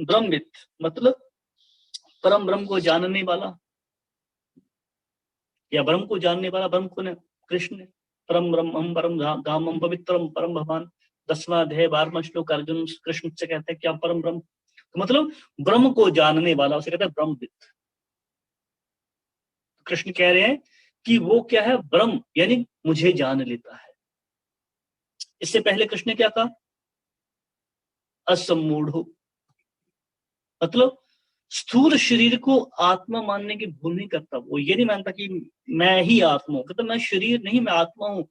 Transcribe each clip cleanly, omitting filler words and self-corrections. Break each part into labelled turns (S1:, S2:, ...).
S1: ब्रह्मविद मतलब परम ब्रह्म को जानने वाला, या ब्रह्म को जानने वाला। ब्रह्म को कृष्ण ने परम ब्रह्मम परम धामम पवित्रम परम भगवान, 10वां अध्याय 12वां श्लोक अर्जुन कृष्ण से कहते हैं क्या परम ब्रह्म, तो मतलब ब्रह्म को जानने वाला उसे कहते हैं ब्रह्मविद। कृष्ण कह रहे हैं कि वो क्या है, ब्रह्म यानी मुझे जान लेता है। इससे पहले कृष्ण ने क्या कहा, असमूढ़, मतलब स्थूल शरीर को आत्मा मानने की भूल नहीं करता। वो ये नहीं मानता कि मैं ही आत्मा हूं, कहता मैं शरीर नहीं, मैं आत्मा हूं,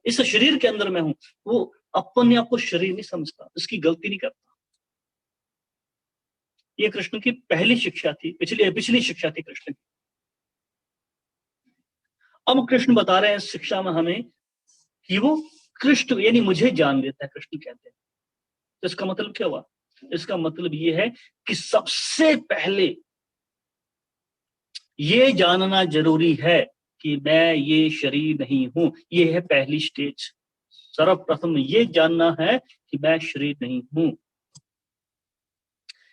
S1: इस शरीर के अंदर मैं हूं। वो अपने आप को शरीर नहीं समझता, इसकी गलती नहीं करता। ये कृष्ण की पहली शिक्षा थी, पिछली शिक्षा थी कृष्ण की। अब कृष्ण बता रहे हैं इस शिक्षा में हमें कि वो कृष्ण यानी मुझे जान लेता है, कृष्ण कहते हैं। तो इसका मतलब क्या हुआ, इसका मतलब ये है कि सबसे पहले ये जानना जरूरी है कि मैं ये शरीर नहीं हूं। ये है पहली स्टेज। सर्वप्रथम ये जानना है कि मैं शरीर नहीं हूं।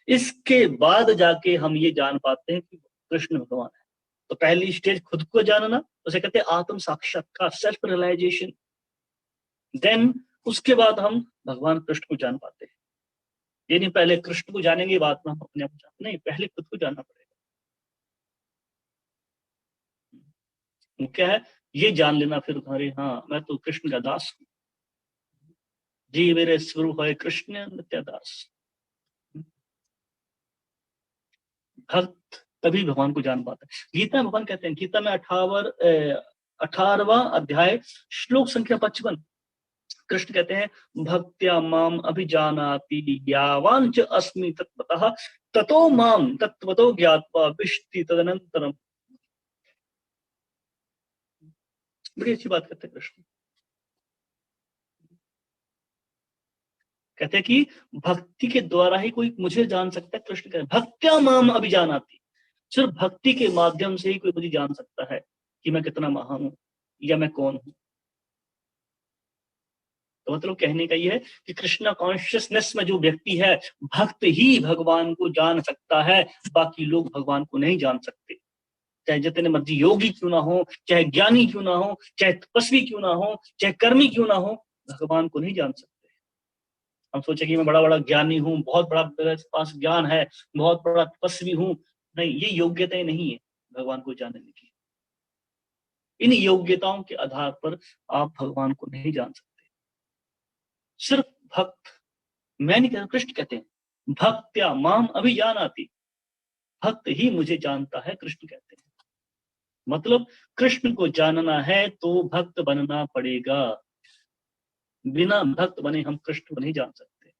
S1: इसके बाद जाके हम ये जान पाते हैं कि कृष्ण भगवान है। तो पहली स्टेज खुद को जानना, उसे कहते हैं आत्म साक्षात्कार, सेल्फ रियलाइजेशन। देन उसके बाद हम भगवान कृष्ण को जान पाते हैं। ये नहीं पहले कृष्ण को जानेंगे बाद में हम अपने आप को नहीं, पहले खुद को जानना पड़ेगा। वो क्या है, ये जान लेना फिर अरे हाँ मैं तो कृष्ण का दास हूँ, जी मेरे स्वरूप है कृष्ण नित्य दास। भक्त तभी भगवान को जान पाता है। गीता में भगवान कहते हैं, गीता में 18वां अध्याय श्लोक संख्या 55, कृष्ण कहते हैं भक्त्या माम अभिजानाति यावान च अस्मि तत्वतः ततो माम तत्वतो ज्ञात्वा विष्टि तदनंतरम। बड़ी अच्छी बात कहते हैं कृष्ण। कहते हैं कि भक्ति के द्वारा ही कोई मुझे जान सकता है। कृष्ण कहते हैं भक्त्या माम अभिजानाति, सिर्फ भक्ति के माध्यम से ही कोई मुझे जान सकता है कि मैं कितना महान हूं या मैं कौन हूं। तो मतलब कहने का ये है कि कृष्णा कॉन्शियसनेस में जो व्यक्ति है, भक्त ही भगवान को जान सकता है, बाकी लोग भगवान को नहीं जान सकते। चाहे जितने मर्जी योगी क्यों ना हो, चाहे ज्ञानी क्यों ना हो, चाहे तपस्वी क्यों ना हो, चाहे कर्मी क्यों ना हो, भगवान को नहीं जान सकते। हम सोचे कि मैं बड़ा बड़ा ज्ञानी हूँ, बहुत बड़ा मेरे पास ज्ञान है, बहुत बड़ा तपस्वी हूँ। नहीं, ये योग्यताएं नहीं है भगवान को जानने की। इन योग्यताओं के आधार पर आप भगवान को नहीं जान सकते। सिर्फ भक्त, मैं नहीं कहता, कृष्ण कहते हैं भक्त्या माम अभिजानाति, भक्त ही मुझे जानता है, कृष्ण कहते हैं। मतलब कृष्ण को जानना है तो भक्त बनना पड़ेगा। बिना भक्त बने हम कृष्ण को नहीं जान सकते।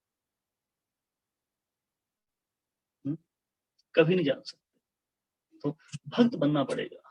S1: कभी नहीं जान सकते। तो भक्त बनना पड़ेगा।